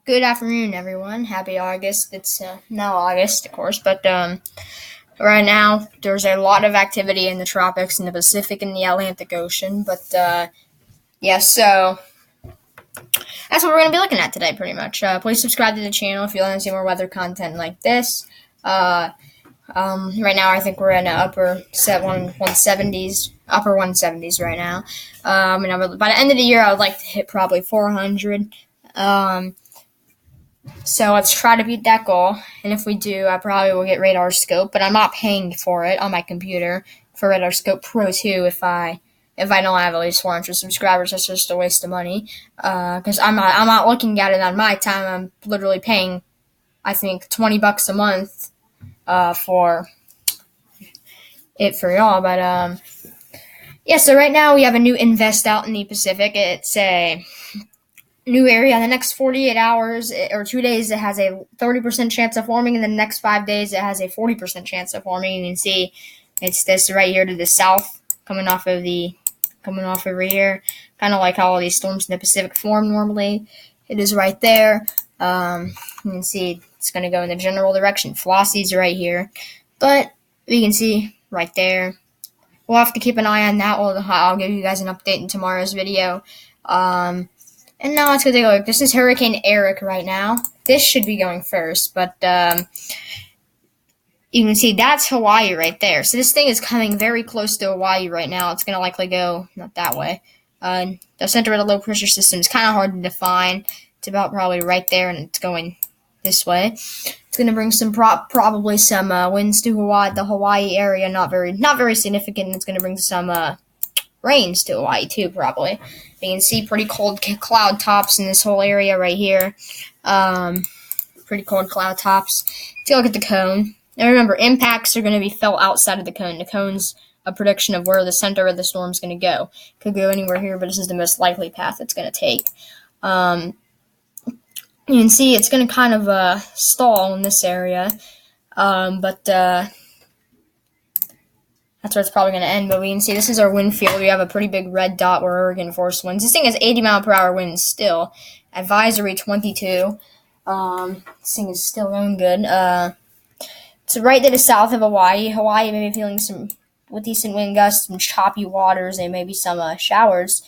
Good afternoon, everyone. Happy August. It's now August, of course, but right now there's a lot of activity in the tropics, in the Pacific, and the Atlantic Ocean. But so that's what we're going to be looking at today, pretty much. Please subscribe to the channel if you want to see more weather content like this. Right now, I think we're in upper 170s right now. By the end of the year, I would like to hit probably 400. So let's try to beat that goal. And if we do, I probably will get Radar Scope, but I'm not paying for it on my computer for Radar Scope Pro 2 if I don't have at least 400 subscribers. That's just a waste of money. Because I'm not looking at it on my time. I'm literally paying, I think, $20 a month for it for y'all. But so right now we have a new invest out in the Pacific. It's a new area. In the next 48 hours or 2 days, it has a 30% chance of forming. In the next 5 days, it has a 40% chance of forming. You can see it's this right here to the south, coming off over here, kind of like how all these storms in the Pacific form normally. It is right there. You can see it's going to go in the general direction. Flossie's right here, but you can see right there. We'll have to keep an eye on that. I'll give you guys an update in tomorrow's video. And now let's go take a look. This is Hurricane Eric right now. This should be going first, but you can see that's Hawaii right there. So this thing is coming very close to Hawaii right now. It's going to likely go not that way. The center of the low pressure system is kind of hard to define. It's about probably right there, and it's going this way. It's going to bring some probably some winds to Hawaii, the Hawaii area. Not very significant. And it's going to bring some rains to Hawaii too, probably. You can see pretty cold cloud tops in this whole area right here. Pretty cold cloud tops. Take a look at the cone. Now remember, impacts are going to be felt outside of the cone. The cone's a prediction of where the center of the storm is going to go. Could go anywhere here, but this is the most likely path it's going to take. You can see it's going to kind of stall in this area, but that's where it's probably going to end. But we can see this is our wind field. We have a pretty big red dot where Oregon force winds. This thing has 80-mile-per-hour winds still. Advisory 22. This thing is still going good. It's right to the south of Hawaii. Hawaii may be feeling with decent wind gusts, some choppy waters, and maybe some showers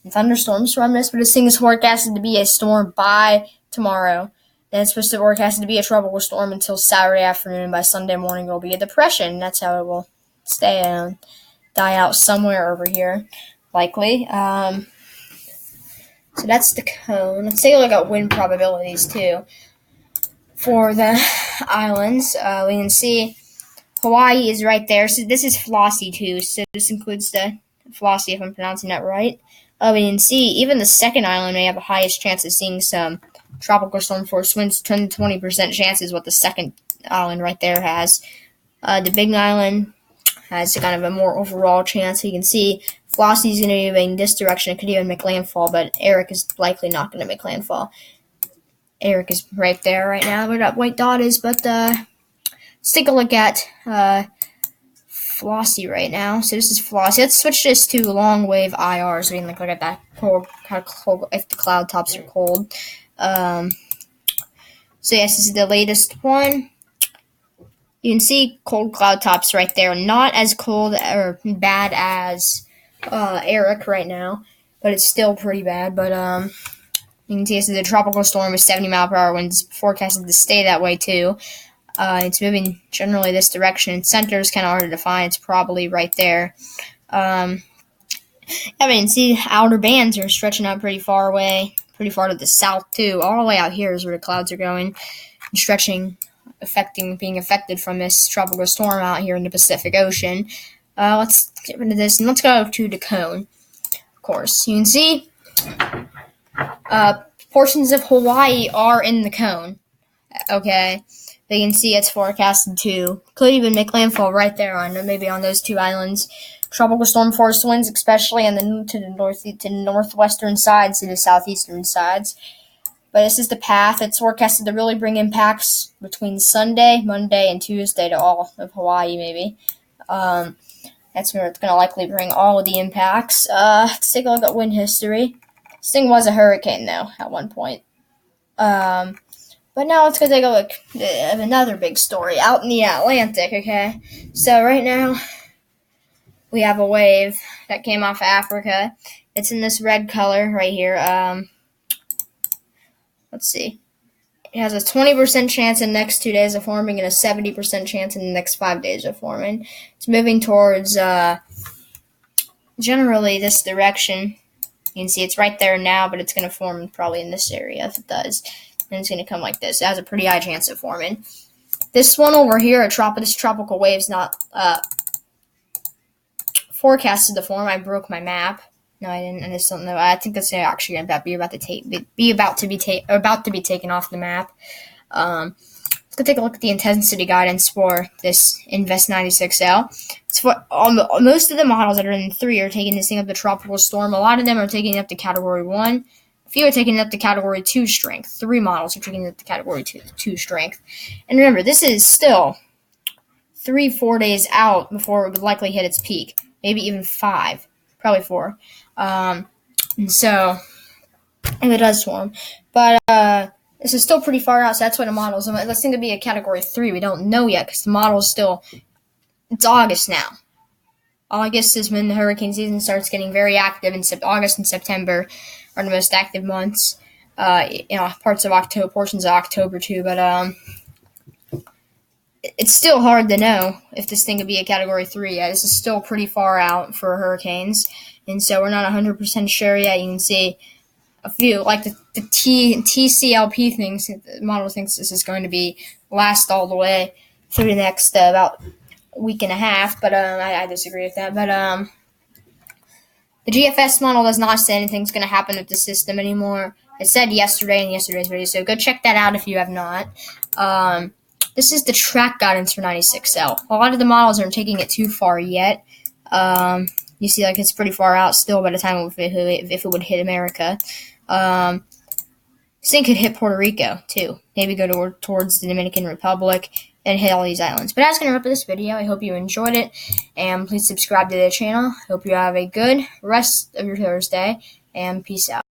and thunderstorms from this. But this thing is forecasted to be a storm by tomorrow. Then it's supposed to forecasted to be a tropical storm until Saturday afternoon. By Sunday morning, it will be a depression. That's how it will stay and die out somewhere over here, likely. So that's the cone. Let's take a look at wind probabilities too for the islands. We can see Hawaii is right there. So this is Flossie too. So this includes the Flossie, if I'm pronouncing that right. We can see even the second island may have the highest chance of seeing some tropical storm force winds. 10 to 20% chance is what the second island right there has. The big island has kind of a more overall chance. You can see Flossie's going to be moving this direction. It could even make landfall, but Eric is likely not going to make landfall. Eric is right there right now where that white dot is, but let's take a look at Flossie right now. So this is Flossie. Let's switch this to long wave IR so we can look at that cold, if the cloud tops are cold. So yes, this is the latest one. You can see cold cloud tops right there. Not as cold or bad as Eric right now, but it's still pretty bad. But you can see this is a tropical storm with 70-mile-per-hour winds, forecasted to stay that way too. It's moving generally this direction. Center is kind of hard to define. It's probably right there. See outer bands are stretching out pretty far away, pretty far to the south too. All the way out here is where the clouds are going and stretching, being affected from this tropical storm out here in the Pacific Ocean. Let's get rid of this and let's go to the cone. Of course, you can see portions of Hawaii are in the cone. Okay, they can see it's forecasted to could even make landfall right there on maybe on those two islands. Tropical storm force winds, especially on to the northwestern sides to the southeastern sides. But this is the path. It's forecasted to really bring impacts between Sunday, Monday, and Tuesday to all of Hawaii, maybe. That's where it's going to likely bring all of the impacts. Let's take a look at wind history. This thing was a hurricane, though, at one point. But now let's go take a look at another big story out in the Atlantic, okay? So right now, we have a wave that came off of Africa. It's in this red color right here. Let's see. It has a 20% chance in the next 2 days of forming and a 70% chance in the next 5 days of forming. It's moving towards generally this direction. You can see it's right there now, but it's going to form probably in this area if it does. And it's going to come like this. It has a pretty high chance of forming. This one over here, this tropical wave is not forecasted to form. I broke my map. No, I didn't. I just don't know. I think that's actually about to be taken off the map. Let's go take a look at the intensity guidance for this Invest 96L. It's for most of the models that are in 3 are taking this thing up to tropical storm. A lot of them are taking it up to Category 1. A few are taking it up to Category 2 strength. 3 models are taking it up to Category 2 strength. And remember, this is still 3-4 days out before it would likely hit its peak. Maybe even 5. Probably 4. And so, if it does form. But, this is still pretty far out, so that's why the models. This thing could be a Category 3. We don't know yet because the model's still. It's August now. August is when the hurricane season starts getting very active, and August and September are the most active months. Parts of October, portions of October too, but it's still hard to know if this thing could be a Category 3 yet. This is still pretty far out for hurricanes, and so we're not 100% sure yet. You can see a few, like the TCLP thinks, the model thinks this is going to be last all the way through the next about week and a half, but I disagree with that. But the GFS model does not say anything's going to happen with the system anymore. It said yesterday in yesterday's video, so go check that out if you have not. This is the track guidance for 96L. A lot of the models aren't taking it too far yet. You see, like, it's pretty far out still by the time if it would hit America. This thing could hit Puerto Rico, too. Maybe go towards the Dominican Republic and hit all these islands. But that's going to wrap up this video. I hope you enjoyed it, and please subscribe to the channel. Hope you have a good rest of your Thursday, and peace out.